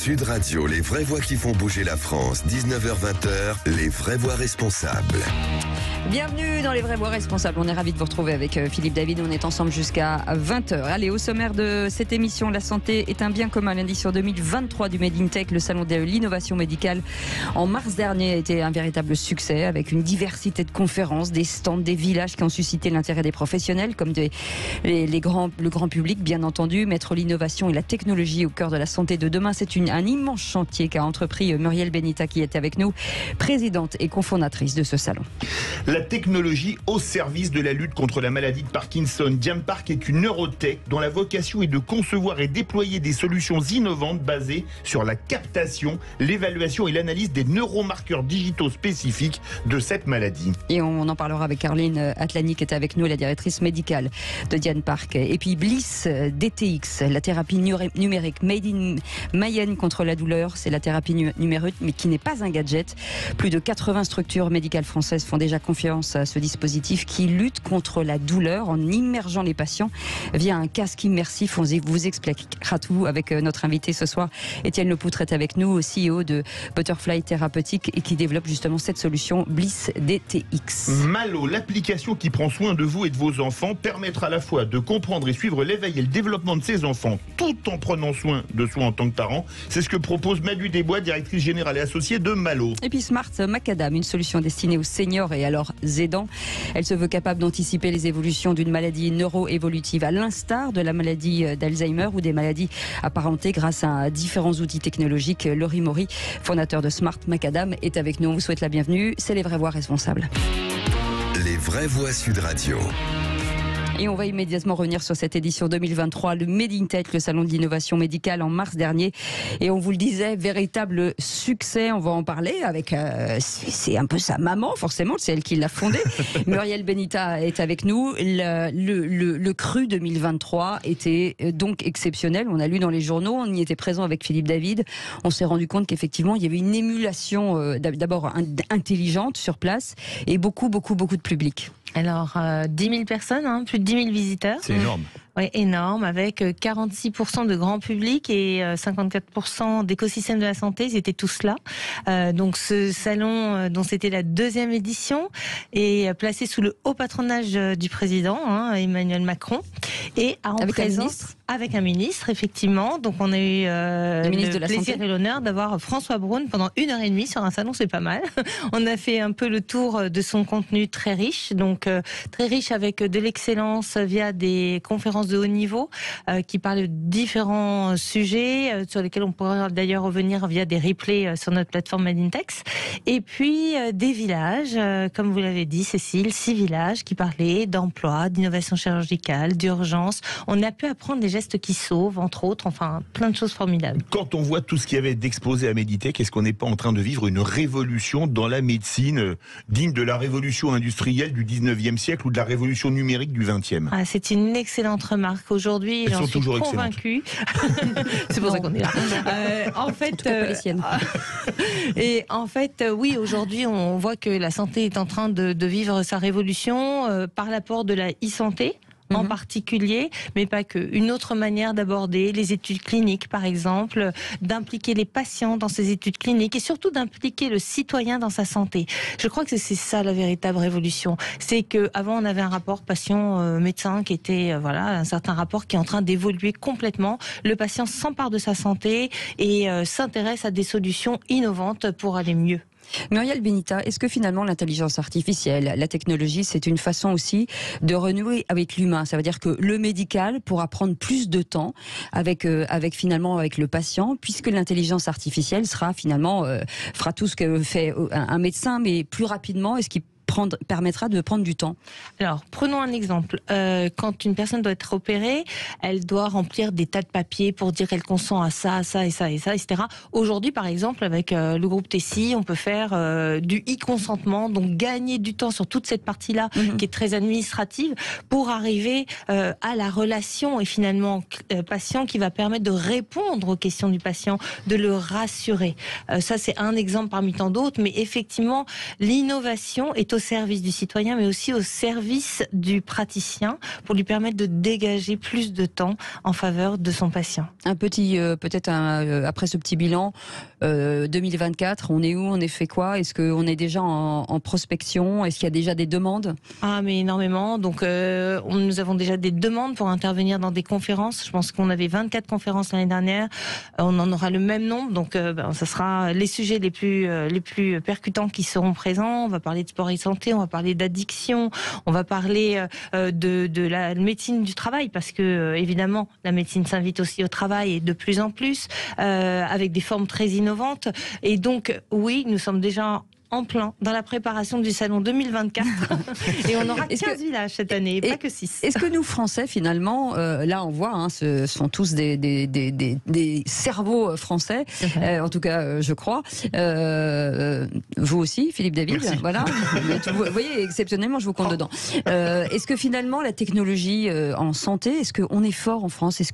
Sud Radio, les vraies voix qui font bouger la France, 19h-20h, les vraies voix responsables. Bienvenue dans les vraies voix responsables. On est ravis de vous retrouver avec Philippe David. On est ensemble jusqu'à 20h. Allez, au sommaire de cette émission, la santé est un bien commun. L'édition 2023 du Made in Tech, le salon de l'innovation médicale, en mars dernier, a été un véritable succès avec une diversité de conférences, des stands, des villages qui ont suscité l'intérêt des professionnels comme le grand public, bien entendu. Mettre l'innovation et la technologie au cœur de la santé de demain, c'est un immense chantier qu'a entrepris Muriel Benita, qui est avec nous, présidente et cofondatrice de ce salon. La technologie au service de la lutte contre la maladie de Parkinson. Diane Park est une neurotech dont la vocation est de concevoir et déployer des solutions innovantes basées sur la captation, l'évaluation et l'analyse des neuromarqueurs digitaux spécifiques de cette maladie. Et on en parlera avec Caroline Atlani, qui est avec nous, la directrice médicale de Diane Park. Et puis Bliss DTX, la thérapie numérique made in Mayenne contre la douleur. C'est la thérapie numérique, mais qui n'est pas un gadget. Plus de 80 structures médicales françaises font déjà confiance à ce dispositif qui lutte contre la douleur en immergeant les patients via un casque immersif. On vous expliquera tout avec notre invité ce soir. Étienne Lepoutre est avec nous, CEO de Butterfly Thérapeutique et qui développe justement cette solution Bliss DTX. Malo, l'application qui prend soin de vous et de vos enfants, permettra à la fois de comprendre et suivre l'éveil et le développement de ses enfants tout en prenant soin de soi en tant que parent. C'est ce que propose Madu Desbois, directrice générale et associée de Malo. Et puis Smart Macadam, une solution destinée aux seniors et à leurs aidants. Elle se veut capable d'anticiper les évolutions d'une maladie neuroévolutive, à l'instar de la maladie d'Alzheimer ou des maladies apparentées, grâce à différents outils technologiques. Laurie Maury, fondateur de Smart Macadam, est avec nous. On vous souhaite la bienvenue. C'est les vraies voix responsables. Les vraies voix Sud Radio. Et on va immédiatement revenir sur cette édition 2023, le Made in Tech, le salon de l'innovation médicale en mars dernier. Et on vous le disait, véritable succès. On va en parler avec, c'est un peu sa maman, forcément, c'est elle qui l'a fondé. Muriel Benita est avec nous. Le cru 2023 était donc exceptionnel. On a lu dans les journaux, on y était présent avec Philippe David. On s'est rendu compte qu'effectivement, il y avait une émulation d'abord intelligente sur place et beaucoup de public. Alors, 10 000 personnes, plus de 10 000 visiteurs. C'est énorme. Oui, énorme, avec 46% de grand public et 54% d'écosystème de la santé, ils étaient tous là. Donc ce salon, dont c'était la 2e édition, est placé sous le haut patronage du président, Emmanuel Macron, et en présence avec un ministre, effectivement. Donc on a eu le plaisir et l'honneur d'avoir François Braun pendant 1h30 sur un salon, c'est pas mal. On a fait un peu le tour de son contenu très riche, donc très riche avec de l'excellence via des conférences de haut niveau qui parlent de différents sujets sur lesquels on pourra d'ailleurs revenir via des replays sur notre plateforme Made in Tech. Et puis des villages, comme vous l'avez dit Cécile, 6 villages qui parlaient d'emploi, d'innovation chirurgicale, d'urgence. On a pu apprendre des gestes qui sauvent, entre autres, enfin plein de choses formidables. Quand on voit tout ce qu'il y avait d'exposé à Made in Tech, est-ce qu'on n'est pas en train de vivre une révolution dans la médecine digne de la révolution industrielle du 19e siècle ou de la révolution numérique du 20e? C'est une excellente remarque. Aujourd'hui, j'en suis convaincue. C'est pour ça qu'on est là. En fait, oui, aujourd'hui, on voit que la santé est en train de vivre sa révolution par l'apport de la e-santé. En particulier, mais pas que. Une autre manière d'aborder les études cliniques, par exemple, d'impliquer les patients dans ces études cliniques et surtout d'impliquer le citoyen dans sa santé. Je crois que c'est ça la véritable révolution. C'est que avant on avait un rapport patient-médecin qui était un certain rapport qui est en train d'évoluer complètement. Le patient s'empare de sa santé et s'intéresse à des solutions innovantes pour aller mieux. Muriel Benita, est-ce que finalement l'intelligence artificielle, la technologie, c'est une façon aussi de renouer avec l'humain? Ça veut dire que le médical pourra prendre plus de temps avec le patient, puisque l'intelligence artificielle fera tout ce que fait un médecin, mais plus rapidement. Est-ce qu'il permettra de prendre du temps? Alors, prenons un exemple. Quand une personne doit être opérée, elle doit remplir des tas de papiers pour dire qu'elle consent à ça, ça et ça et ça, etc. Aujourd'hui, par exemple, avec le groupe Tessie, on peut faire du e-consentement, donc gagner du temps sur toute cette partie-là qui est très administrative pour arriver à la relation et finalement patient qui va permettre de répondre aux questions du patient, de le rassurer. Ça, c'est un exemple parmi tant d'autres, mais effectivement, l'innovation est au service du citoyen, mais aussi au service du praticien, pour lui permettre de dégager plus de temps en faveur de son patient. Un petit, peut-être après ce petit bilan, 2024, on est où, on est fait quoi? Est-ce qu'on est déjà en prospection? Est-ce qu'il y a déjà des demandes? Ah, mais énormément. Donc, nous avons déjà des demandes pour intervenir dans des conférences. Je pense qu'on avait 24 conférences l'année dernière. On en aura le même nombre. Donc, ça sera les sujets les plus percutants qui seront présents. On va parler de sport et santé, on va parler d'addiction, on va parler de la médecine du travail, parce que évidemment, la médecine s'invite aussi au travail, et de plus en plus, avec des formes très innovantes. Et donc, oui, nous sommes déjà en plein dans la préparation du salon 2024 et on aura 15 villages cette année, pas que 6. Est-ce que nous Français finalement, là on voit, ce sont tous des cerveaux français, en tout cas je crois, vous aussi Philippe David. Merci. Voilà. Vous voyez, exceptionnellement je vous compte dedans. Est-ce que finalement la technologie en santé, est-ce qu'on est fort en France? Est-ce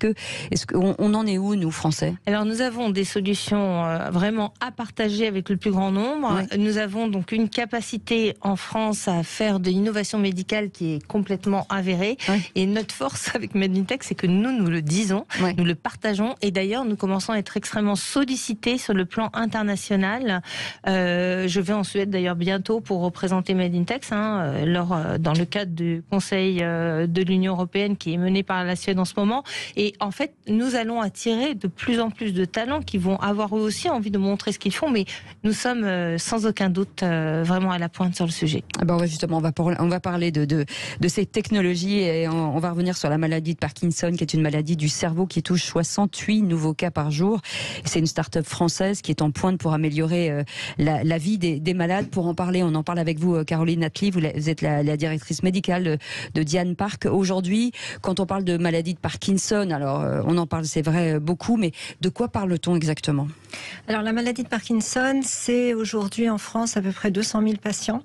qu'on en est où nous Français? Alors nous avons des solutions vraiment à partager avec le plus grand nombre. Ouais. Nous avons donc une capacité en France à faire de l'innovation médicale qui est complètement avérée. Ouais. Et notre force avec Made in Tech, c'est que nous le disons, Ouais. nous le partageons. Et d'ailleurs, nous commençons à être extrêmement sollicités sur le plan international. Je vais en Suède d'ailleurs bientôt pour représenter Made in Tech, dans le cadre du Conseil de l'Union européenne qui est mené par la Suède en ce moment. Et en fait, nous allons attirer de plus en plus de talents qui vont avoir eux aussi envie de montrer ce qu'ils font. Mais nous sommes sans aucun doute vraiment à la pointe sur le sujet. Ah ben justement, on va parler de ces technologies et on va revenir sur la maladie de Parkinson, qui est une maladie du cerveau qui touche 68 nouveaux cas par jour. C'est une start-up française qui est en pointe pour améliorer la vie des malades. Pour en parler, on en parle avec vous, Caroline Attlee. Vous êtes la directrice médicale de Diane Park. Aujourd'hui, quand on parle de maladie de Parkinson, alors on en parle, c'est vrai, beaucoup, mais de quoi parle-t-on exactement? Alors la maladie de Parkinson, c'est aujourd'hui en France à peu près 200 000 patients.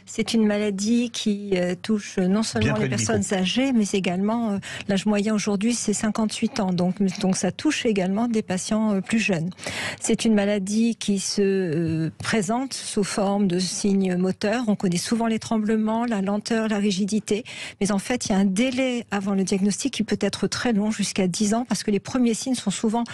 C'est une maladie qui touche non seulement les personnes âgées, mais également l'âge moyen aujourd'hui c'est 58 ans. Donc ça touche également des patients plus jeunes. C'est une maladie qui se présente sous forme de signes moteurs. On connaît souvent les tremblements, la lenteur, la rigidité. Mais en fait, il y a un délai avant le diagnostic qui peut être très long, jusqu'à 10 ans, parce que les premiers signes sont souvent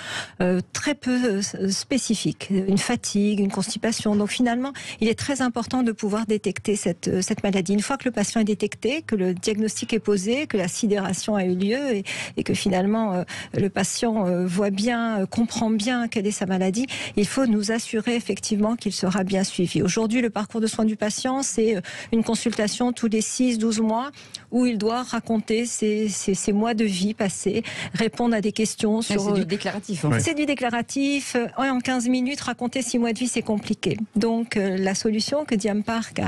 très peu spécifiques. Une fatigue, une constipation. Donc finalement, il est très important de pouvoir détecter cette maladie. Une fois que le patient est détecté, que le diagnostic est posé, que la sidération a eu lieu et que finalement le patient voit bien, comprend bien quelle est sa maladie, il faut nous assurer effectivement qu'il sera bien suivi. Aujourd'hui, le parcours de soins du patient, c'est une consultation tous les 6-12 mois où il doit raconter ses mois de vie passés, répondre à des questions sur... C'est du déclaratif. En fait. C'est du déclaratif. En 15 minutes, raconter 6 mois de vie, c'est compliqué. Donc, la solution que Diane Park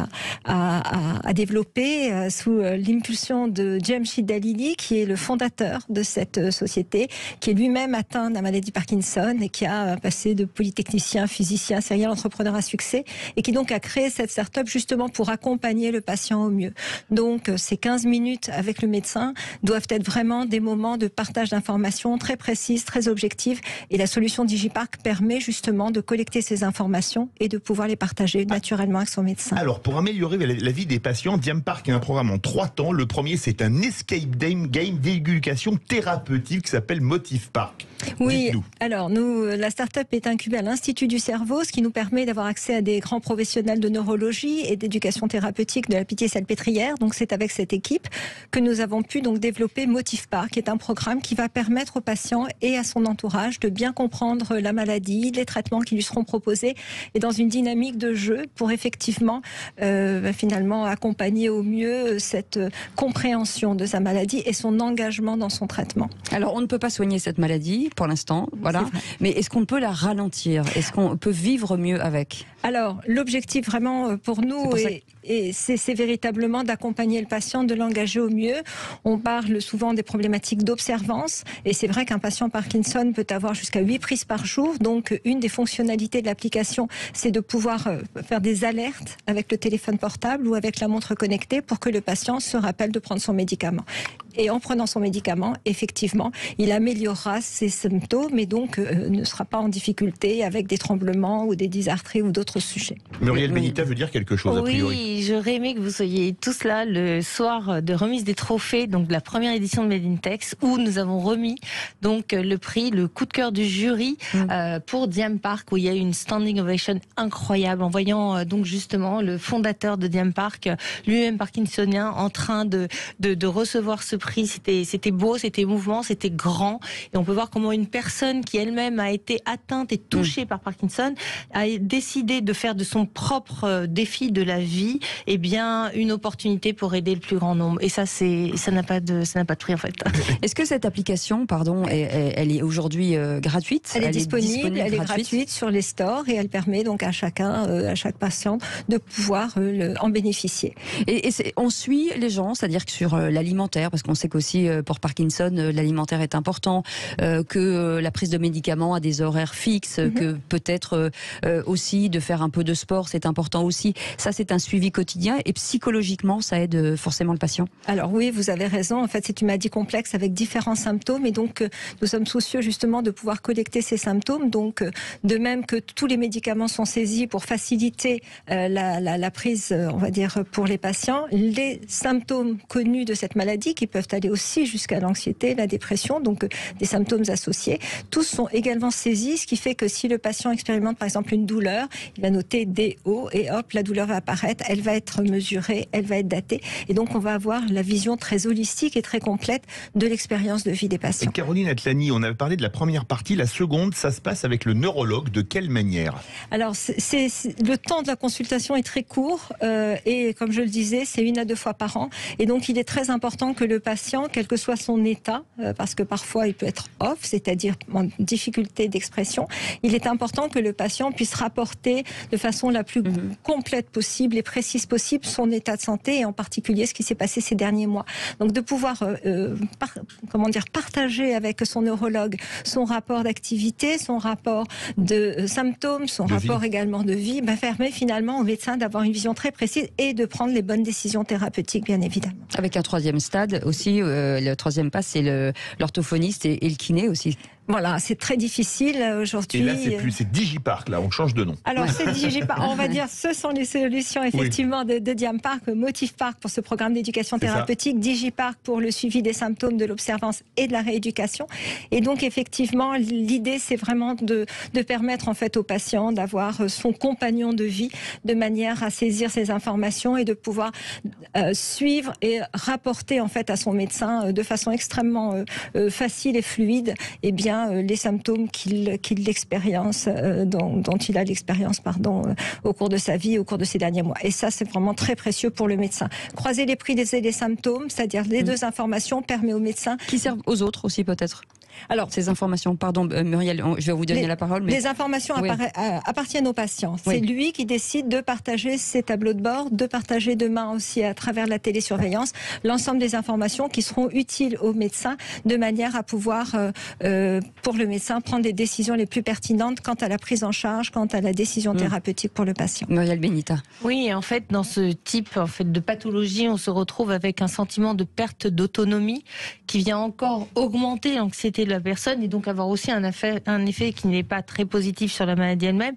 a développée sous l'impulsion de Jamshid Dalili, qui est le fondateur de cette société, qui est lui-même atteint de la maladie Parkinson et qui a passé de polytechnicien, physicien, serial entrepreneur à succès, et qui donc a créé cette start-up justement pour accompagner le patient au mieux. Donc, ces 15 minutes avec le médecin doivent être vraiment des moments de partage d'informations très précises, très objectives, et la solution DigiPark permet justement de collecter ces informations et de pouvoir les partager naturellement avec son médecin. Alors, pour améliorer la vie des patients, Diane Park a un programme en 3 temps. Le premier, c'est un escape game d'éducation thérapeutique qui s'appelle Motive Park. Oui, dites-nous. alors nous, la start-up est incubée à l'Institut du cerveau, ce qui nous permet d'avoir accès à des grands professionnels de neurologie et d'éducation thérapeutique de la Pitié-Salpêtrière. Donc c'est avec cette équipe que nous avons pu donc développer Motive Park, qui est un programme qui va permettre aux patients et à son entourage de bien comprendre la maladie, les traitements qui lui seront proposés, et dans une dynamique de jeu pour effectivement finalement accompagner au mieux cette compréhension de sa maladie et son engagement dans son traitement. Alors, on ne peut pas soigner cette maladie pour l'instant, voilà. Mais est-ce qu'on peut la ralentir? Est-ce qu'on peut vivre mieux avec? Alors, l'objectif vraiment pour nous, c'est véritablement d'accompagner le patient, de l'engager au mieux. On parle souvent des problématiques d'observance, et c'est vrai qu'un patient Parkinson peut avoir jusqu'à 8 prises par jour. Donc, une des fonctionnalités de l'application, c'est de pouvoir faire des alertes avec le téléphone portable ou avec la montre connectée pour que le patient se rappelle de prendre son médicament. Et en prenant son médicament, effectivement, il améliorera ses symptômes et donc ne sera pas en difficulté avec des tremblements ou des dysarthries ou d'autres sujets. Muriel Benita veut dire quelque chose, a priori. Oui, et j'aurais aimé que vous soyez tous là le soir de remise des trophées, donc de la première édition de Made in Tex, où nous avons remis donc le prix, le coup de cœur du jury pour Diem Park, où il y a eu une standing ovation incroyable, en voyant donc justement le fondateur de Diem Park, lui-même parkinsonien, en train de recevoir ce prix. C'était beau, c'était mouvant, c'était grand, et on peut voir comment une personne qui elle-même a été atteinte et touchée par Parkinson a décidé de faire de son propre défi de la vie, eh bien, une opportunité pour aider le plus grand nombre. Et ça n'a pas de prix en fait. Est-ce que cette application, elle est aujourd'hui gratuite? Elle est disponible, elle est gratuite sur les stores et elle permet donc à chaque patient de pouvoir en bénéficier. Et on suit les gens, c'est-à-dire que sur l'alimentaire, parce qu'on sait qu'aussi pour Parkinson, l'alimentaire est important, que la prise de médicaments a des horaires fixes, que peut-être aussi de faire un peu de sport, c'est important aussi. Ça, c'est un suivi quotidien et psychologiquement, ça aide forcément le patient. Alors oui, vous avez raison. En fait, c'est une maladie complexe avec différents symptômes et donc nous sommes soucieux justement de pouvoir collecter ces symptômes. Donc de même que tous les médicaments sont saisis pour faciliter la prise, on va dire, pour les patients, les symptômes connus de cette maladie qui peuvent aller aussi jusqu'à l'anxiété, la dépression, donc des symptômes associés, tous sont également saisis, ce qui fait que si le patient expérimente par exemple une douleur, il va noter DO et hop, la douleur va apparaître, elle va être mesurée, elle va être datée et donc on va avoir la vision très holistique et très complète de l'expérience de vie des patients. Et Caroline Atlani, on avait parlé de la première partie, la seconde, ça se passe avec le neurologue, de quelle manière? Alors le temps de la consultation est très court et comme je le disais, c'est 1 à 2 fois par an et donc il est très important que le patient, quel que soit son état, parce que parfois il peut être off, c'est-à-dire en difficulté d'expression, il est important que le patient puisse rapporter de façon la plus complète possible et précise possible son état de santé et en particulier ce qui s'est passé ces derniers mois. Donc de pouvoir partager avec son neurologue son rapport d'activité, son rapport de symptômes, son rapport également de vie, permet finalement au médecin d'avoir une vision très précise et de prendre les bonnes décisions thérapeutiques, bien évidemment. Avec un troisième stade aussi, le troisième pas, c'est l'orthophoniste et le kiné aussi. Voilà, c'est très difficile aujourd'hui. Et là, c'est Digipark, là, on change de nom. Alors, c'est Digipark, on va dire, ce sont les solutions, effectivement, de Diem Park, Motive Park pour ce programme d'éducation thérapeutique, Digipark pour le suivi des symptômes, de l'observance et de la rééducation. Et donc, effectivement, l'idée, c'est vraiment de permettre, en fait, au patient d'avoir son compagnon de vie de manière à saisir ces informations et de pouvoir suivre et rapporter, en fait, à son médecin de façon extrêmement facile et fluide, eh bien, les symptômes qu'il expérience, dont il a l'expérience, au cours de sa vie, au cours de ces derniers mois. Et ça, c'est vraiment très précieux pour le médecin. Croiser les prix et les symptômes, c'est-à-dire les deux informations, permet au médecin... Qui servent aux autres aussi, peut-être. Alors, ces informations, pardon Muriel, je vais vous donner la parole. Mais... Les informations appartiennent au patient. C'est lui qui décide de partager ses tableaux de bord, de partager demain aussi à travers la télésurveillance l'ensemble des informations qui seront utiles au médecin de manière à pouvoir, pour le médecin, prendre les décisions les plus pertinentes quant à la prise en charge, quant à la décision thérapeutique pour le patient. Muriel Benita. Oui, en fait, dans ce type de pathologie, on se retrouve avec un sentiment de perte d'autonomie qui vient encore augmenter l'anxiété de la personne et donc avoir aussi un effet qui n'est pas très positif sur la maladie elle-même.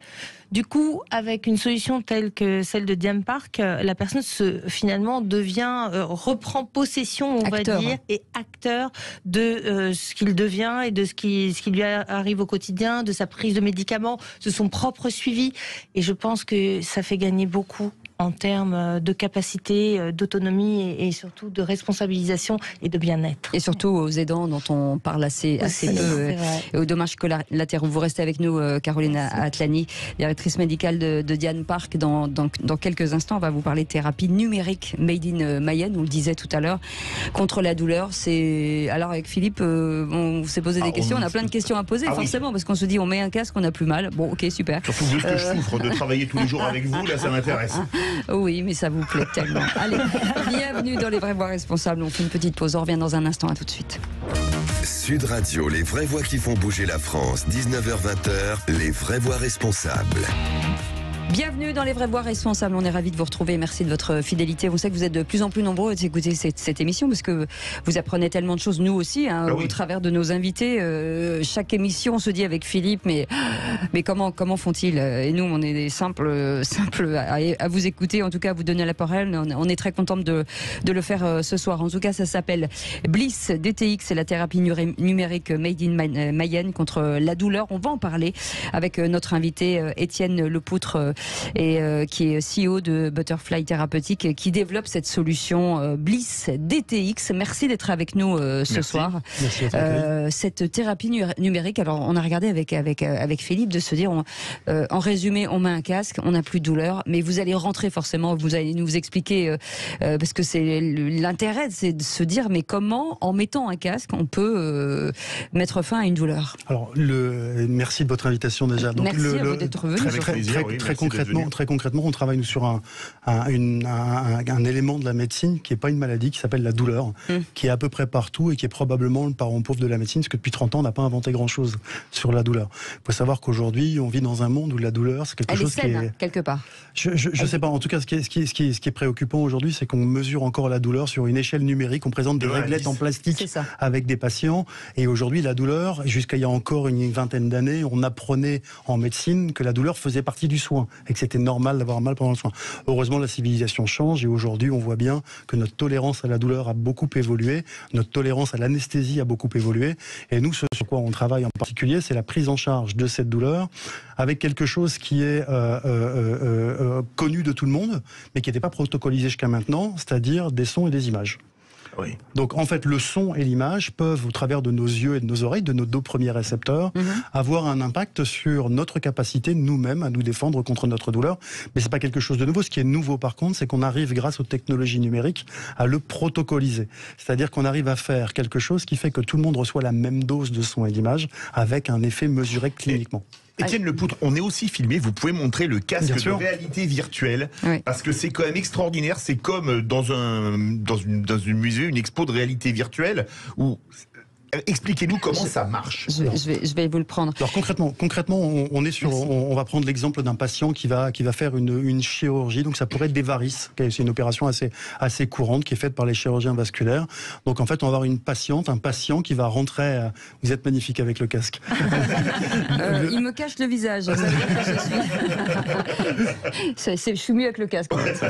Du coup, avec une solution telle que celle de Diem Park, la personne finalement reprend possession, on va dire, et acteur de ce qu'il devient et de ce qui lui arrive au quotidien, de sa prise de médicaments, de son propre suivi. Et je pense que ça fait gagner beaucoup en termes de capacité, d'autonomie et surtout de responsabilisation et de bien-être. Et surtout aux aidants dont on parle assez peu, et aux dommages collatéraux. Vous restez avec nous, Caroline Atlani, directrice médicale de Diem Park. Dans quelques instants, on va vous parler de thérapie numérique Made in Mayenne, on le disait tout à l'heure, contre la douleur. Alors avec Philippe, on s'est posé des questions, on a plein de questions à poser, forcément, parce qu'on se dit on met un casque, on n'a plus mal. Bon, ok, super. Surtout vu ce que je souffre de travailler tous les jours avec vous, là ça m'intéresse. Oui, mais ça vous plaît tellement. Allez, bienvenue dans Les Vraies Voix Responsables. On fait une petite pause, on revient dans un instant, à tout de suite. Sud Radio, les vraies voix qui font bouger la France, 19h-20h, les vraies voix responsables. Bienvenue dans Les Vrais Voix Responsables. On est ravis de vous retrouver. Merci de votre fidélité. On sait que vous êtes de plus en plus nombreux à écouter cette émission parce que vous apprenez tellement de choses, nous aussi, au travers de nos invités. Chaque émission, on se dit avec Philippe, mais comment font-ils? Et nous, on est des simples à vous écouter, en tout cas à vous donner la parole. On est très contente de le faire ce soir. En tout cas, ça s'appelle Bliss DTX, c'est la thérapie numérique Made in Mayenne contre la douleur. On va en parler avec notre invité Étienne Lepoutre, qui est CEO de Butterfly Thérapeutique, qui développe cette solution Bliss DTX. Merci d'être avec nous ce soir. Merci cette thérapie numérique, alors on a regardé avec Philippe de se dire, en résumé, on met un casque, on n'a plus de douleur, mais vous allez rentrer forcément, vous allez nous expliquer, parce que c'est l'intérêt, c'est de se dire, mais comment, en mettant un casque, on peut mettre fin à une douleur? Alors, merci de votre invitation déjà. Donc, merci à vous d'être venu. Très concrètement, on travaille nous sur un élément de la médecine qui n'est pas une maladie, qui s'appelle la douleur, qui est à peu près partout et qui est probablement le parent pauvre de la médecine, parce que depuis 30 ans, on n'a pas inventé grand-chose sur la douleur. Il faut savoir qu'aujourd'hui, on vit dans un monde où la douleur, c'est quelque chose qui est... quelque part. Je ne sais pas. En tout cas, ce qui est préoccupant aujourd'hui, c'est qu'on mesure encore la douleur sur une échelle numérique. On présente des réglettes en plastique avec des patients. Et aujourd'hui, la douleur, jusqu'à il y a encore une vingtaine d'années, on apprenait en médecine que la douleur faisait partie du soin et que c'était normal d'avoir mal pendant le soin. Heureusement, la civilisation change et aujourd'hui, on voit bien que notre tolérance à la douleur a beaucoup évolué, notre tolérance à l'anesthésie a beaucoup évolué. Et nous, ce sur quoi on travaille en particulier, c'est la prise en charge de cette douleur avec quelque chose qui est connu de tout le monde, mais qui n'était pas protocolisé jusqu'à maintenant, c'est-à-dire des sons et des images. Oui. Donc en fait, le son et l'image peuvent, au travers de nos yeux et de nos oreilles, de nos deux premiers récepteurs, avoir un impact sur notre capacité nous-mêmes à nous défendre contre notre douleur. Mais c'est pas quelque chose de nouveau. Ce qui est nouveau par contre, c'est qu'on arrive, grâce aux technologies numériques, à le protocoliser. C'est-à-dire qu'on arrive à faire quelque chose qui fait que tout le monde reçoit la même dose de son et d'image avec un effet mesuré cliniquement. Étienne Lepoutre, on est aussi filmé, vous pouvez montrer le casque de réalité virtuelle, parce que c'est quand même extraordinaire, c'est comme dans un musée, une expo de réalité virtuelle, où... Expliquez-nous comment ça marche. Je vais vous le prendre. Alors concrètement, on va prendre l'exemple d'un patient qui va faire une chirurgie. Donc ça pourrait être des varices. C'est une opération assez courante qui est faite par les chirurgiens vasculaires. Donc en fait, on va avoir un patient qui va rentrer. Vous êtes magnifique avec le casque. Il me cache le visage. Ça veut dire que je suis mieux avec le casque. En fait.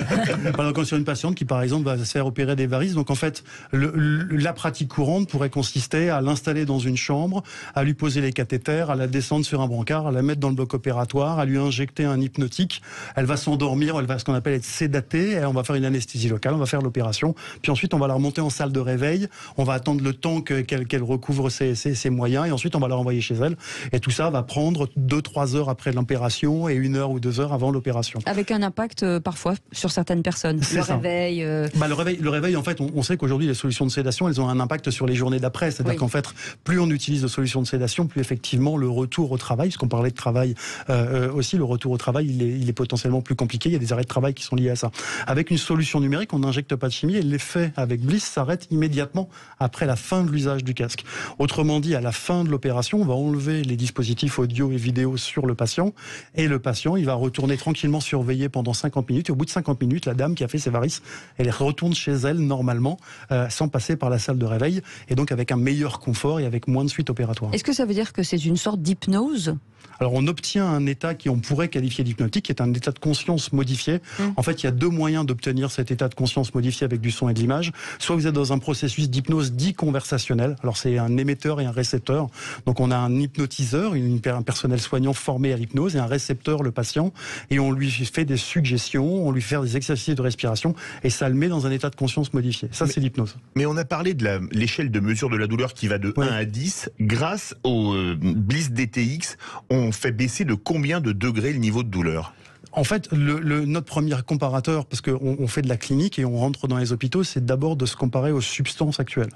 Donc on a une patiente qui, par exemple, va se faire opérer des varices. Donc en fait, la pratique courante pourrait consister à l'installer dans une chambre, à lui poser les cathéters, à la descendre sur un brancard, à la mettre dans le bloc opératoire, à lui injecter un hypnotique. Elle va s'endormir, elle va ce qu'on appelle être sédatée, et on va faire une anesthésie locale, on va faire l'opération. Puis ensuite, on va la remonter en salle de réveil. On va attendre le temps qu'elle recouvre ses moyens, et ensuite, on va la renvoyer chez elle. Et tout ça va prendre 2-3 heures après l'opération et 1 heure ou 2 heures avant l'opération. Avec un impact parfois sur certaines personnes. Réveil. Le réveil, en fait, on sait qu'aujourd'hui, les solutions de sédation, elles ont un impact sur les journées d'après. C'est-à-dire qu'en fait, plus on utilise de solutions de sédation, plus effectivement le retour au travail, parce qu'on parlait de travail aussi, le retour au travail, il est potentiellement plus compliqué. Il y a des arrêts de travail qui sont liés à ça. Avec une solution numérique, on n'injecte pas de chimie et l'effet avec Bliss s'arrête immédiatement après la fin de l'usage du casque. Autrement dit, à la fin de l'opération, on va enlever les dispositifs audio et vidéo sur le patient et le patient, il va retourner tranquillement surveillé pendant 50 minutes. Et au bout de 50 minutes, la dame qui a fait ses varices, elle retourne chez elle normalement sans passer par la salle de réveil et donc avec un meilleur confort et avec moins de suites opératoires. Est-ce que ça veut dire que c'est une sorte d'hypnose ? Alors on obtient un état qu'on pourrait qualifier d'hypnotique, qui est un état de conscience modifié. En fait, il y a 2 moyens d'obtenir cet état de conscience modifié avec du son et de l'image. Soit vous êtes dans un processus d'hypnose dit conversationnel. Alors c'est un émetteur et un récepteur. Donc on a un hypnotiseur, un personnel soignant formé à l'hypnose, et un récepteur, le patient, et on lui fait des suggestions, on lui fait des exercices de respiration, et ça le met dans un état de conscience modifié. Ça, c'est l'hypnose. Mais on a parlé de l'échelle de mesure de la douleur qui va de 1 à 10. Grâce au Bliss DTX, on fait baisser de combien de degrés le niveau de douleur ? En fait, notre premier comparateur, parce qu'on fait de la clinique et on rentre dans les hôpitaux, c'est d'abord de se comparer aux substances actuelles.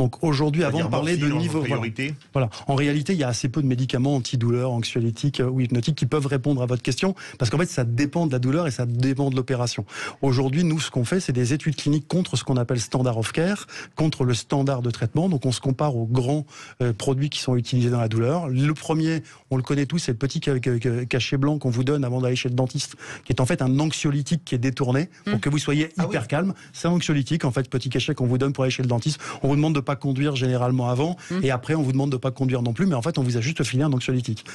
Donc aujourd'hui, avant de parler de niveau... Voilà. En réalité, il y a assez peu de médicaments antidouleurs, anxiolytiques ou hypnotiques qui peuvent répondre à votre question, parce qu'en fait, ça dépend de la douleur et ça dépend de l'opération. Aujourd'hui, nous, ce qu'on fait, c'est des études cliniques contre ce qu'on appelle standard of care, contre le standard de traitement. Donc on se compare aux grands produits qui sont utilisés dans la douleur. Le premier, on le connaît tous, c'est le petit cachet blanc qu'on vous donne avant d'aller chez le dentiste, qui est en fait un anxiolytique qui est détourné pour que vous soyez hyper calme. C'est un anxiolytique, en fait, petit cachet qu'on vous donne pour aller chez le dentiste. On vous demande de pas conduire généralement avant, et après on vous demande de pas conduire non plus, mais en fait on vous a juste filé un anxiolytique.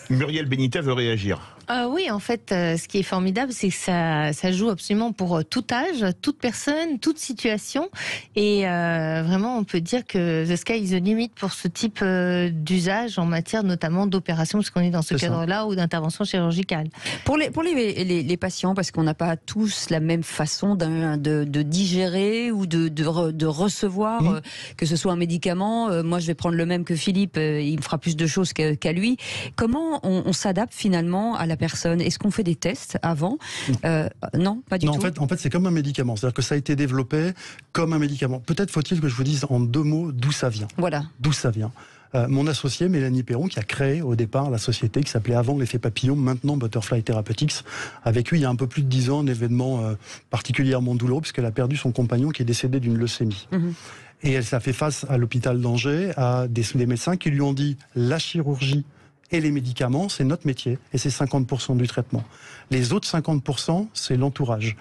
Muriel Benita veut réagir. Oui, en fait, ce qui est formidable, c'est que ça joue absolument pour tout âge, toute personne, toute situation, et vraiment on peut dire que the sky is the limit pour ce type d'usage en matière notamment d'opération, parce qu'on est dans ce cadre-là, ou d'intervention chirurgicale. Pour les patients, parce qu'on n'a pas tous la même façon de digérer ou de recevoir, que ce soit un médicament. Moi, je vais prendre le même que Philippe, il me fera plus de choses qu'à lui. Comment on s'adapte finalement à la personne? Est-ce qu'on fait des tests avant? Non, pas du tout. En fait, c'est comme un médicament. C'est-à-dire que ça a été développé comme un médicament. Peut-être faut-il que je vous dise en 2 mots d'où ça vient. Voilà. D'où ça vient. Mon associé Mélanie Perron, qui a créé au départ la société qui s'appelait avant l'effet papillon, maintenant Butterfly Therapeutics. Avec lui, il y a un peu plus de 10 ans, un événement particulièrement douloureux, puisqu'elle a perdu son compagnon qui est décédé d'une leucémie. Et elle s'est fait face à l'hôpital d'Angers, à des médecins qui lui ont dit la chirurgie et les médicaments, c'est notre métier, et c'est 50% du traitement. Les autres 50%, c'est l'entourage.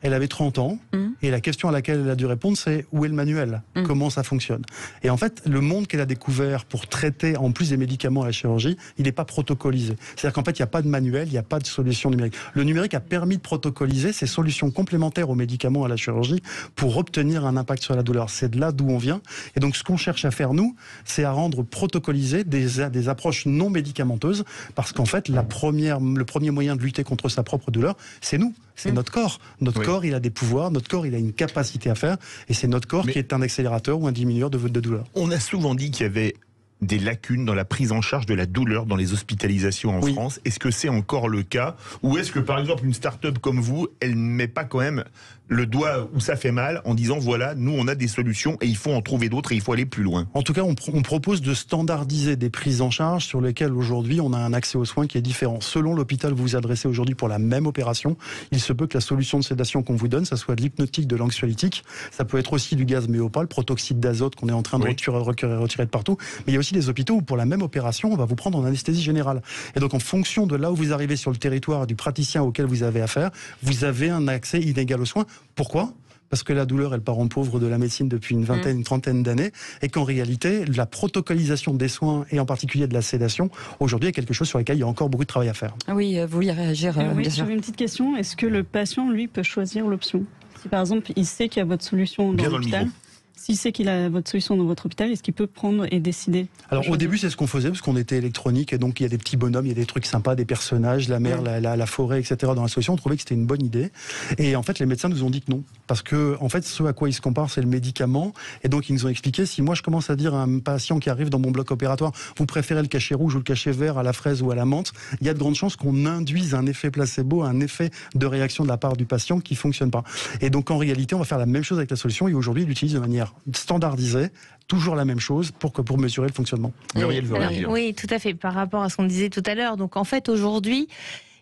Elle avait 30 ans, et la question à laquelle elle a dû répondre, c'est où est le manuel? Comment ça fonctionne? Et en fait, le monde qu'elle a découvert pour traiter, en plus des médicaments à la chirurgie, il n'est pas protocolisé. C'est-à-dire qu'en fait, il n'y a pas de manuel, il n'y a pas de solution numérique. Le numérique a permis de protocoliser ces solutions complémentaires aux médicaments à la chirurgie pour obtenir un impact sur la douleur. C'est de là d'où on vient. Et donc, ce qu'on cherche à faire, nous, c'est à rendre protocolisées des approches non médicamenteuses, parce qu'en fait, le premier moyen de lutter contre sa propre douleur, c'est nous. C'est notre corps. Notre corps, il a des pouvoirs, notre corps, il a une capacité à faire, et c'est notre corps qui est un accélérateur ou un diminueur de douleur. On a souvent dit qu'il y avait des lacunes dans la prise en charge de la douleur dans les hospitalisations en France. Est-ce que c'est encore le cas? Ou est-ce que, par exemple, une start-up comme vous, elle ne met pas quand même le doigt où ça fait mal en disant voilà, nous on a des solutions et il faut en trouver d'autres et il faut aller plus loin? En tout cas, on propose de standardiser des prises en charge sur lesquelles aujourd'hui on a un accès aux soins qui est différent. Selon l'hôpital où vous vous adressez aujourd'hui pour la même opération, il se peut que la solution de sédation qu'on vous donne, ça soit de l'hypnotique, de l'anxiolytique, ça peut être aussi du gaz méopal, protoxyde d'azote qu'on est en train de retirer de partout, mais il y a aussi des hôpitaux où pour la même opération, on va vous prendre en anesthésie générale. Et donc en fonction de là où vous arrivez sur le territoire du praticien auquel vous avez affaire, vous avez un accès inégal aux soins. Pourquoi ? Parce que la douleur est le parent pauvre de la médecine depuis une vingtaine, une trentaine d'années, et qu'en réalité, la protocolisation des soins, et en particulier de la sédation, aujourd'hui est quelque chose sur lequel il y a encore beaucoup de travail à faire. Oui, vous vouliez réagir Oui, j'avais une petite question. Est-ce que le patient, lui, peut choisir l'option? Si par exemple, il sait qu'il y a votre solution dans l'hôpital, s'il sait qu'il a votre solution dans votre hôpital, est-ce qu'il peut prendre et décider? Alors au début c'est ce qu'on faisait parce qu'on était électronique et donc il y a des petits bonhommes, il y a des trucs sympas, des personnages, la mer, la forêt, etc. dans la solution. On trouvait que c'était une bonne idée et en fait les médecins nous ont dit que non parce que en fait ce à quoi ils se comparent c'est le médicament et donc ils nous ont expliqué si moi je commence à dire à un patient qui arrive dans mon bloc opératoire vous préférez le cachet rouge ou le cachet vert à la fraise ou à la menthe, il y a de grandes chances qu'on induise un effet placebo, un effet de réaction de la part du patient qui fonctionne pas. Et donc en réalité on va faire la même chose avec la solution et aujourd'hui ils l'utilisent de manière standardisée, toujours la même chose pour mesurer le fonctionnement. Oui, tout à fait. Par rapport à ce qu'on disait tout à l'heure, donc en fait aujourd'hui,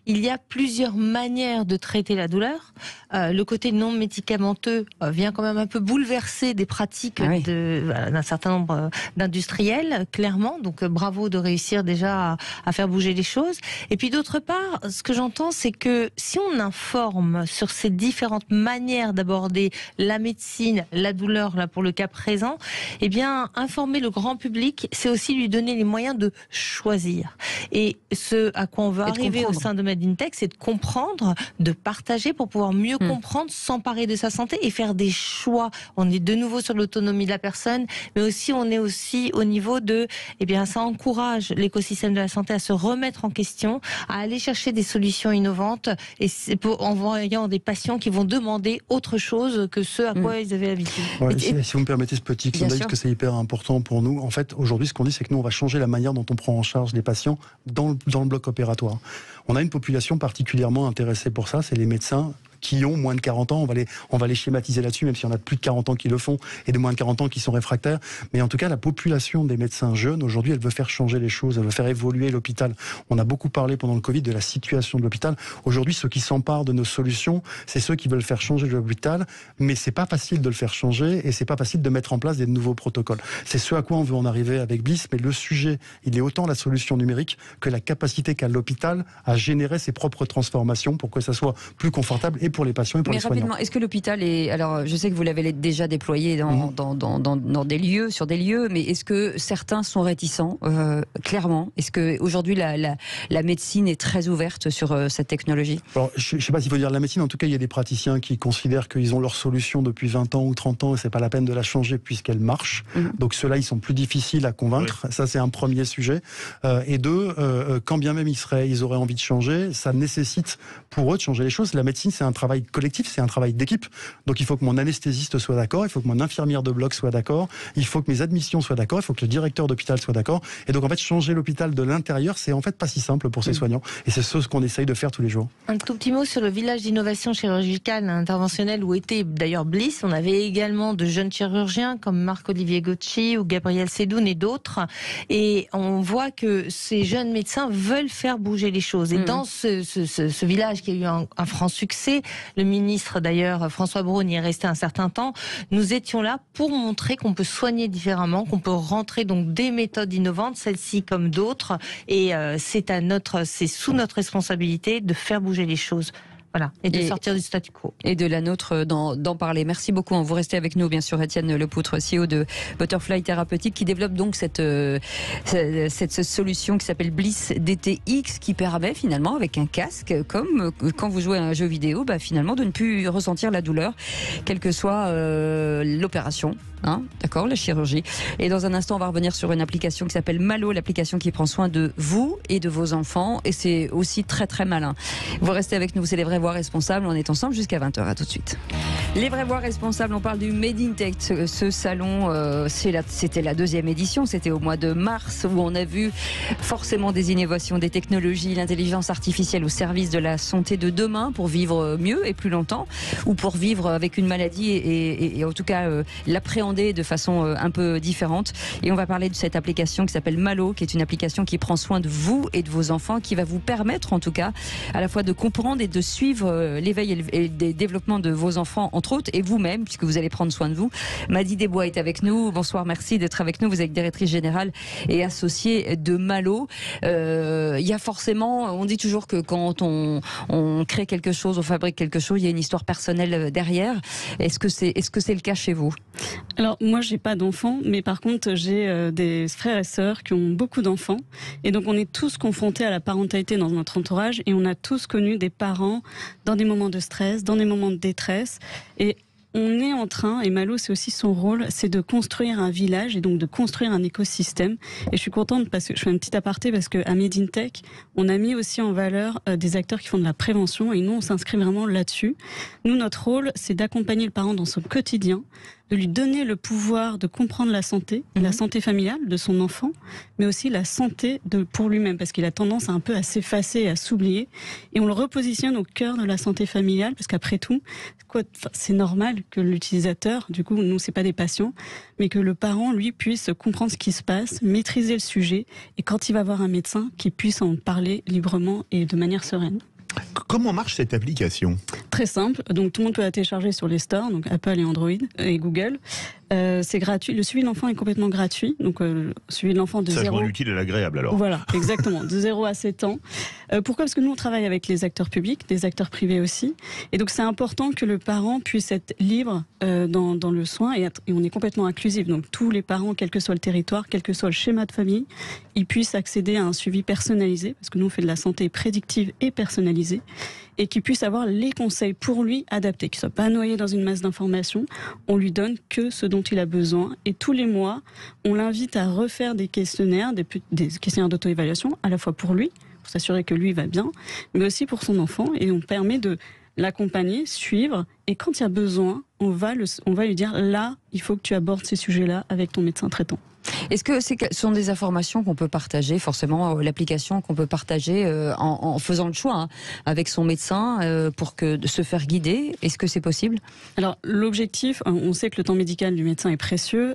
il y a plusieurs manières de traiter la douleur. Le côté non médicamenteux vient quand même un peu bouleverser des pratiques d'un certain nombre d'industriels, clairement. Donc bravo de réussir déjà à faire bouger les choses. Et puis d'autre part, ce que j'entends, c'est que si on informe sur ces différentes manières d'aborder la médecine, la douleur, là pour le cas présent, eh bien informer le grand public, c'est aussi lui donner les moyens de choisir. Et ce à quoi on veut arriver au sein de Medintech, c'est de comprendre, de partager pour pouvoir mieux comprendre, s'emparer de sa santé et faire des choix. On est de nouveau sur l'autonomie de la personne, mais aussi on est aussi au niveau de, eh bien, ça encourage l'écosystème de la santé à se remettre en question, à aller chercher des solutions innovantes et en voyant des patients qui vont demander autre chose que ce à quoi ils avaient l'habitude. Ouais, si vous me permettez ce petit clin d'œil, parce que c'est hyper important pour nous. En fait, aujourd'hui, ce qu'on dit, c'est que nous, on va changer la manière dont on prend en charge les patients dans le bloc opératoire. On a une population particulièrement intéressée pour ça, c'est les médecins qui ont moins de 40 ans. On va les schématiser là-dessus, même s'il y en a de plus de 40 ans qui le font et de moins de 40 ans qui sont réfractaires. Mais en tout cas, la population des médecins jeunes, aujourd'hui, elle veut faire changer les choses, elle veut faire évoluer l'hôpital. On a beaucoup parlé pendant le Covid de la situation de l'hôpital. Aujourd'hui, ceux qui s'emparent de nos solutions, c'est ceux qui veulent faire changer l'hôpital, mais c'est pas facile de le faire changer et c'est pas facile de mettre en place des nouveaux protocoles. C'est ce à quoi on veut en arriver avec Bliss, mais le sujet, il est autant la solution numérique que la capacité qu'a l'hôpital à générer ses propres transformations pour que ça soit plus confortable et pour les patients et pour les soignants. Mais rapidement, est-ce que l'hôpital est... Alors, je sais que vous l'avez déjà déployé dans des lieux, sur des lieux, mais est-ce que certains sont réticents, clairement? Est-ce qu'aujourd'hui, la médecine est très ouverte sur cette technologie? Alors, je ne sais pas s'il faut dire la médecine, en tout cas, il y a des praticiens qui considèrent qu'ils ont leur solution depuis 20 ans ou 30 ans et c'est pas la peine de la changer puisqu'elle marche. Donc ceux-là, ils sont plus difficiles à convaincre. Oui. Ça, c'est un premier sujet. Et deux, quand bien même ils auraient envie de changer, ça nécessite pour eux de changer les choses. La médecine, c'est un travail collectif, c'est un travail d'équipe. Donc il faut que mon anesthésiste soit d'accord, il faut que mon infirmière de bloc soit d'accord, il faut que mes admissions soient d'accord, il faut que le directeur d'hôpital soit d'accord. Et donc en fait, changer l'hôpital de l'intérieur, c'est en fait pas si simple pour ces soignants. Et c'est ce qu'on essaye de faire tous les jours. Un tout petit mot sur le village d'innovation chirurgicale interventionnelle où était d'ailleurs Bliss. On avait également de jeunes chirurgiens comme Marc-Olivier Gauchy ou Gabriel Sedoun et d'autres. Et on voit que ces jeunes médecins veulent faire bouger les choses. Et dans ce village qui a eu un franc succès, le ministre d'ailleurs, François Braun, y est resté un certain temps, nous étions là pour montrer qu'on peut soigner différemment, qu'on peut rentrer donc des méthodes innovantes, celles-ci comme d'autres. Et c'est sous notre responsabilité de faire bouger les choses. Voilà, et de sortir du statu quo. Et de la nôtre d'en parler. Merci beaucoup. Vous restez avec nous, bien sûr, Étienne Lepoutre, CEO de Butterfly Thérapeutique, qui développe donc cette solution qui s'appelle Bliss DTX, qui permet finalement, avec un casque, comme quand vous jouez à un jeu vidéo, finalement de ne plus ressentir la douleur, quelle que soit l'opération. D'accord, la chirurgie. Et dans un instant, on va revenir sur une application qui s'appelle Malo, l'application qui prend soin de vous et de vos enfants. Et c'est aussi très très malin. Vous restez avec nous, c'est les Vraies Voix Responsables. On est ensemble jusqu'à 20h. À tout de suite. Les Vraies Voix Responsables, on parle du Made in Tech. Ce salon, c'était la 2e édition. C'était au mois de mars où on a vu forcément des innovations, des technologies, l'intelligence artificielle au service de la santé de demain pour vivre mieux et plus longtemps, ou pour vivre avec une maladie et en tout cas l'appréhender de façon un peu différente. Et on va parler de cette application qui s'appelle Malo, qui est une application qui prend soin de vous et de vos enfants, qui va vous permettre en tout cas à la fois de comprendre et de suivre l'éveil et le développement de vos enfants, entre autres, et vous-même, puisque vous allez prendre soin de vous. Madi Desbois est avec nous. Bonsoir, merci d'être avec nous. Vous êtes directrice générale et associée de Malo. Il y a forcément, on dit toujours que quand on crée quelque chose, on fabrique quelque chose, il y a une histoire personnelle derrière. Est-ce que c'est le cas chez vous ? Alors moi j'ai pas d'enfants, mais par contre j'ai des frères et sœurs qui ont beaucoup d'enfants, et donc on est tous confrontés à la parentalité dans notre entourage, et on a tous connu des parents dans des moments de stress, dans des moments de détresse, et on est en train, et Malo c'est aussi son rôle, c'est de construire un village et donc de construire un écosystème. Et je suis contente parce que je fais un petit aparté parce que à Made in Tech, on a mis aussi en valeur des acteurs qui font de la prévention, et nous on s'inscrit vraiment là-dessus. Nous, notre rôle, c'est d'accompagner le parent dans son quotidien, de lui donner le pouvoir de comprendre la santé familiale de son enfant, mais aussi la santé pour lui-même, parce qu'il a tendance un peu à s'effacer et à s'oublier. Et on le repositionne au cœur de la santé familiale, parce qu'après tout, c'est normal que l'utilisateur, du coup, nous, c'est pas des patients, mais que le parent, lui, puisse comprendre ce qui se passe, maîtriser le sujet, et quand il va voir un médecin, qu'il puisse en parler librement et de manière sereine. Comment marche cette application ? Très simple, donc tout le monde peut la télécharger sur les stores, donc Apple et Android et Google. C'est gratuit, le suivi de l'enfant est complètement gratuit, donc suivi de l'enfant de 0... Ça joint l'utile et l'agréable alors. Voilà, exactement, de 0 à 7 ans. Pourquoi ? Parce que nous on travaille avec les acteurs publics, des acteurs privés aussi, et donc c'est important que le parent puisse être libre dans le soin, et on est complètement inclusif, donc tous les parents, quel que soit le territoire, quel que soit le schéma de famille, ils puissent accéder à un suivi personnalisé, parce que nous on fait de la santé prédictive et personnalisée, et qu'il puisse avoir les conseils pour lui adaptés, qu'il ne soit pas noyé dans une masse d'informations. On lui donne que ce dont il a besoin, et tous les mois, on l'invite à refaire des questionnaires, des questionnaires d'auto-évaluation, à la fois pour lui, pour s'assurer que lui va bien, mais aussi pour son enfant, et on permet de l'accompagner, suivre, et quand il y a besoin, on va lui dire là, il faut que tu abordes ces sujets-là avec ton médecin traitant. Est-ce que ce sont des informations qu'on peut partager, forcément l'application qu'on peut partager en faisant le choix avec son médecin pour se faire guider? Est-ce que c'est possible? Alors l'objectif, on sait que le temps médical du médecin est précieux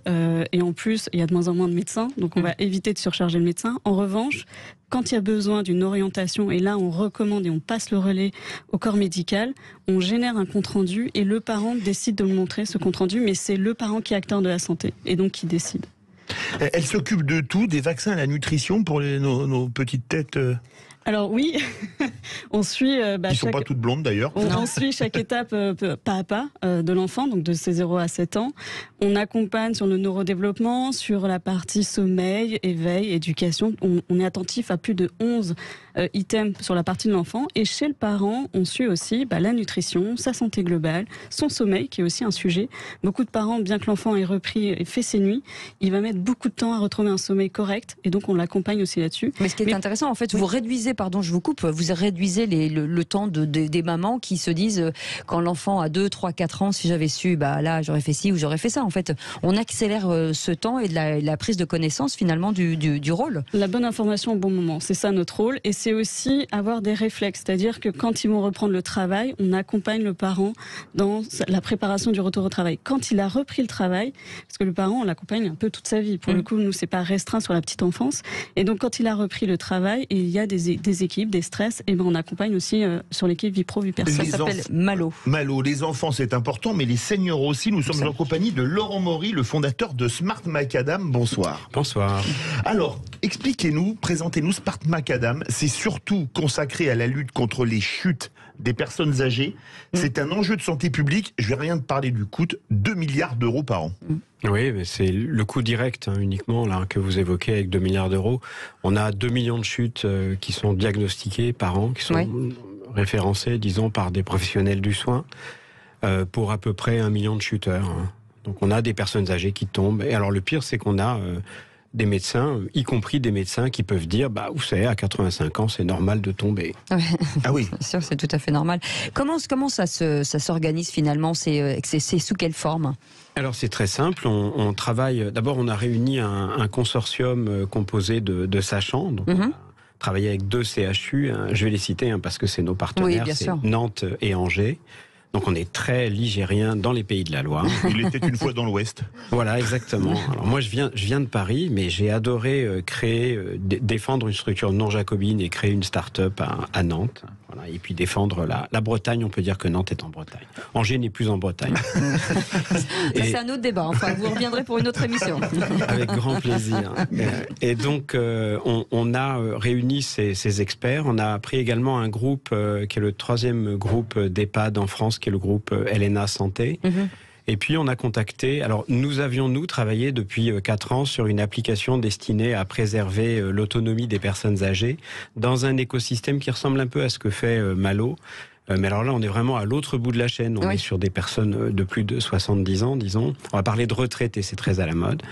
et en plus il y a de moins en moins de médecins, donc on va éviter de surcharger le médecin. En revanche, quand il y a besoin d'une orientation, et là on recommande et on passe le relais au corps médical, on génère un compte-rendu et le parent décide de le montrer, ce compte-rendu, mais c'est le parent qui est acteur de la santé et donc qui décide. Elle s'occupe de tout, des vaccins à la nutrition pour nos petites têtes Alors oui, on suit... Ils sont pas toutes blondes d'ailleurs. On suit chaque étape pas à pas de l'enfant, donc de ses 0 à 7 ans. On accompagne sur le neurodéveloppement, sur la partie sommeil, éveil, éducation. On est attentif à plus de 11 items sur la partie de l'enfant. Et chez le parent, on suit aussi la nutrition, sa santé globale, son sommeil, qui est aussi un sujet. Beaucoup de parents, bien que l'enfant ait repris et fait ses nuits, il va mettre beaucoup de temps à retrouver un sommeil correct. Et donc, on l'accompagne aussi là-dessus. Mais ce qui est intéressant, en fait, vous réduisez, pardon, je vous coupe, vous réduisez le temps des mamans qui se disent, quand l'enfant a 2, 3, 4 ans, si j'avais su, là, j'aurais fait ci ou j'aurais fait ça. En fait, on accélère ce temps et la prise de connaissance, finalement, du rôle. La bonne information au bon moment, c'est ça notre rôle. Et c'est aussi avoir des réflexes. C'est-à-dire que quand ils vont reprendre le travail, on accompagne le parent dans la préparation du retour au travail. Quand il a repris le travail, parce que le parent, on l'accompagne un peu toute sa vie. Pour le coup, nous, c'est pas restreint sur la petite enfance. Et donc, quand il a repris le travail, et il y a des équipes, des stress, et on accompagne aussi sur l'équipe vie pro, vie perso. Ça s'appelle Malo. Malo, les enfants, c'est important, mais les seniors aussi. Nous sommes en compagnie de Laurent Maury, le fondateur de Smart Macadam. Bonsoir. Bonsoir. Alors, expliquez-nous, présentez-nous Smart Macadam. C'est surtout consacré à la lutte contre les chutes des personnes âgées. C'est un enjeu de santé publique. Je vais rien te parler du coût, 2 milliards d'euros par an. Oui, mais c'est le coût direct uniquement là que vous évoquez avec 2 milliards d'euros. On a 2 millions de chutes qui sont diagnostiquées par an, qui sont référencées, disons, par des professionnels du soin, pour à peu près 1 million de chuteurs. Donc on a des personnes âgées qui tombent. Et alors le pire, c'est qu'on a des médecins, y compris des médecins qui peuvent dire, vous savez, à 85 ans, c'est normal de tomber. Ah oui. C'est sûr, c'est tout à fait normal. Comment ça s'organise finalement? C'est sous quelle forme? Alors c'est très simple, on travaille, d'abord on a réuni un consortium composé de sachants, donc on a travaillé avec 2 CHU, je vais les citer parce que c'est nos partenaires, c'est Nantes et Angers. Donc on est très ligérien dans les pays de la Loire. Il était une fois dans l'Ouest. Voilà, exactement. Alors moi je viens de Paris, mais j'ai adoré défendre une structure non jacobine et créer une start-up à Nantes. Voilà, et puis défendre la Bretagne, on peut dire que Nantes est en Bretagne. Angers n'est plus en Bretagne. C'est un autre débat, enfin vous reviendrez pour une autre émission. Avec grand plaisir. Et donc on a réuni ces experts, on a pris également un groupe qui est le 3e groupe d'EHPAD en France, qui est le groupe LNA Santé. Et puis on a contacté, alors nous avions travaillé depuis 4 ans sur une application destinée à préserver l'autonomie des personnes âgées dans un écosystème qui ressemble un peu à ce que fait Malo. Mais alors là, on est vraiment à l'autre bout de la chaîne. On est sur des personnes de plus de 70 ans, disons. On va parler de retraités, c'est très à la mode.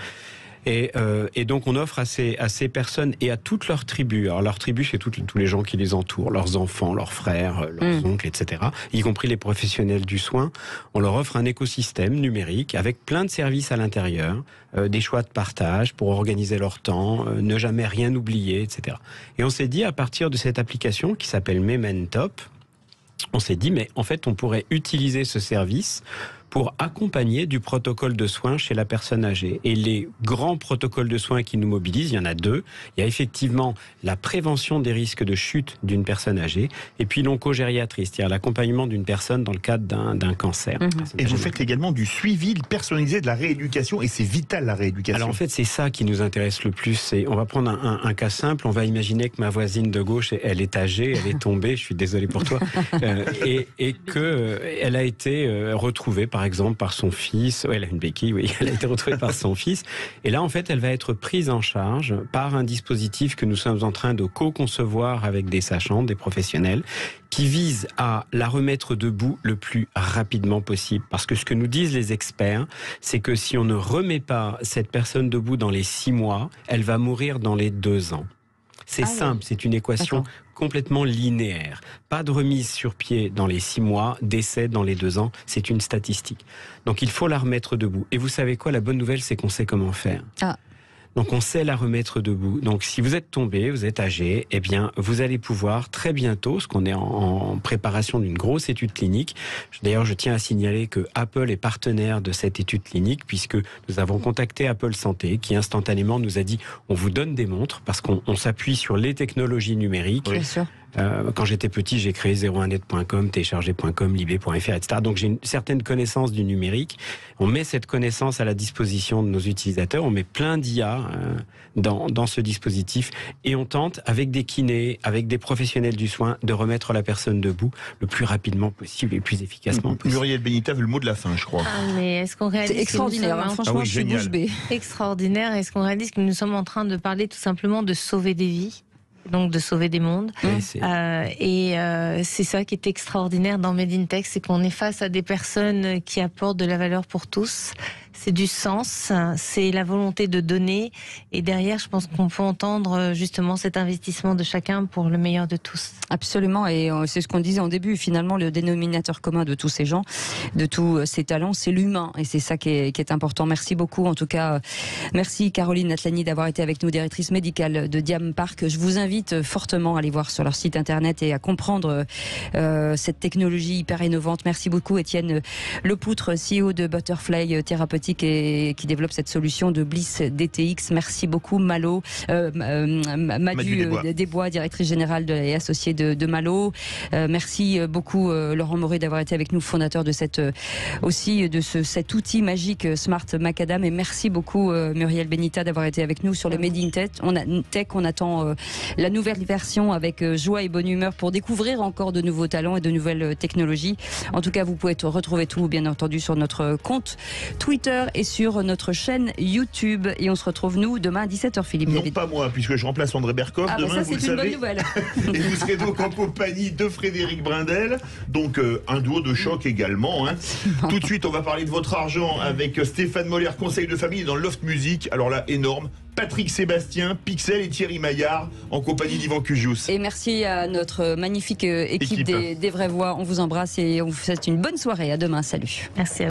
Et donc on offre à ces personnes et à toutes leurs tribus. Alors leur tribu, c'est tous les gens qui les entourent, leurs enfants, leurs frères, leurs oncles, etc. Y compris les professionnels du soin. On leur offre un écosystème numérique avec plein de services à l'intérieur, des choix de partage pour organiser leur temps, ne jamais rien oublier, etc. Et on s'est dit, à partir de cette application qui s'appelle Mementop, on s'est dit, mais en fait, on pourrait utiliser ce service pour accompagner du protocole de soins chez la personne âgée. Et les grands protocoles de soins qui nous mobilisent, il y en a 2. Il y a effectivement la prévention des risques de chute d'une personne âgée, et puis l'oncogériatrie, c'est-à-dire l'accompagnement d'une personne dans le cadre d'un cancer. Et vous faites également du suivi personnalisé de la rééducation, et c'est vital la rééducation. Alors en fait, c'est ça qui nous intéresse le plus. On va prendre un cas simple, on va imaginer que ma voisine de gauche, elle est âgée, elle est tombée, je suis désolé pour toi, et qu'elle a été retrouvée par exemple par son fils, elle a une béquille, oui, elle a été retrouvée par son fils, et là en fait elle va être prise en charge par un dispositif que nous sommes en train de co-concevoir avec des sachants, des professionnels, qui vise à la remettre debout le plus rapidement possible. Parce que ce que nous disent les experts, c'est que si on ne remet pas cette personne debout dans les 6 mois, elle va mourir dans les 2 ans. C'est simple, c'est une équation complètement linéaire. Pas de remise sur pied dans les 6 mois, décès dans les 2 ans, c'est une statistique. Donc il faut la remettre debout. Et vous savez quoi, la bonne nouvelle, c'est qu'on sait comment faire. Donc on sait la remettre debout. Donc si vous êtes tombé, vous êtes âgé, eh bien vous allez pouvoir très bientôt, parce qu'on est en préparation d'une grosse étude clinique. D'ailleurs, je tiens à signaler que Apple est partenaire de cette étude clinique, puisque nous avons contacté Apple Santé, qui instantanément nous a dit on vous donne des montres, parce qu'on s'appuie sur les technologies numériques. Bien sûr. Quand j'étais petit, j'ai créé 01net.com, télécharger.com, libé.fr, etc. Donc j'ai une certaine connaissance du numérique. On met cette connaissance à la disposition de nos utilisateurs. On met plein d'IA dans ce dispositif et on tente, avec des kinés, avec des professionnels du soin, de remettre la personne debout le plus rapidement possible et le plus efficacement possible. Muriel Benita veut le mot de la fin, je crois. Mais est-ce qu'on réalise? C'est extraordinaire, hein, franchement, je suis bouche bée. Extraordinaire. Est-ce qu'on réalise que nous sommes en train de parler tout simplement de sauver des vies? Donc de sauver des mondes. Oui, c'est ça qui est extraordinaire dans Made in Tech, c'est qu'on est face à des personnes qui apportent de la valeur pour tous. C'est du sens, c'est la volonté de donner. Et derrière, je pense qu'on peut entendre justement cet investissement de chacun pour le meilleur de tous. Absolument, et c'est ce qu'on disait en début. Finalement, le dénominateur commun de tous ces gens, de tous ces talents, c'est l'humain. Et c'est ça qui est important. Merci beaucoup. En tout cas, merci Caroline Atlani d'avoir été avec nous, directrice médicale de Diam Park. Je vous invite fortement à aller voir sur leur site internet et à comprendre cette technologie hyper innovante. Merci beaucoup Étienne Lepoutre, CEO de Butterfly Thérapeutique et qui développe cette solution de Bliss DTX. Merci beaucoup Malo, Madu Desbois, directrice générale et associée de Malo. Merci beaucoup Laurent Moret d'avoir été avec nous, fondateur de cet outil magique Smart Macadam. Et merci beaucoup Muriel Benita d'avoir été avec nous sur le Made in Tech. On attend la nouvelle version avec joie et bonne humeur pour découvrir encore de nouveaux talents et de nouvelles technologies. En tout cas, vous pouvez retrouver tout, bien entendu, sur notre compte Twitter et sur notre chaîne YouTube. Et on se retrouve, nous, demain à 17h, Philippe. Non, pas moi, puisque je remplace André Berkoff. Demain, ça, c'est une bonne nouvelle. Et vous serez donc en compagnie de Frédéric Brindel. Donc, un duo de choc également. Hein. Tout de suite, on va parler de votre argent avec Stéphane Moller, conseil de famille dans Loft Music. Alors là, énorme. Patrick Sébastien, Pixel et Thierry Maillard en compagnie d'Yvan Cugius. Et merci à notre magnifique équipe des Vraies Voix. On vous embrasse et on vous souhaite une bonne soirée. À demain. Salut. Merci à vous.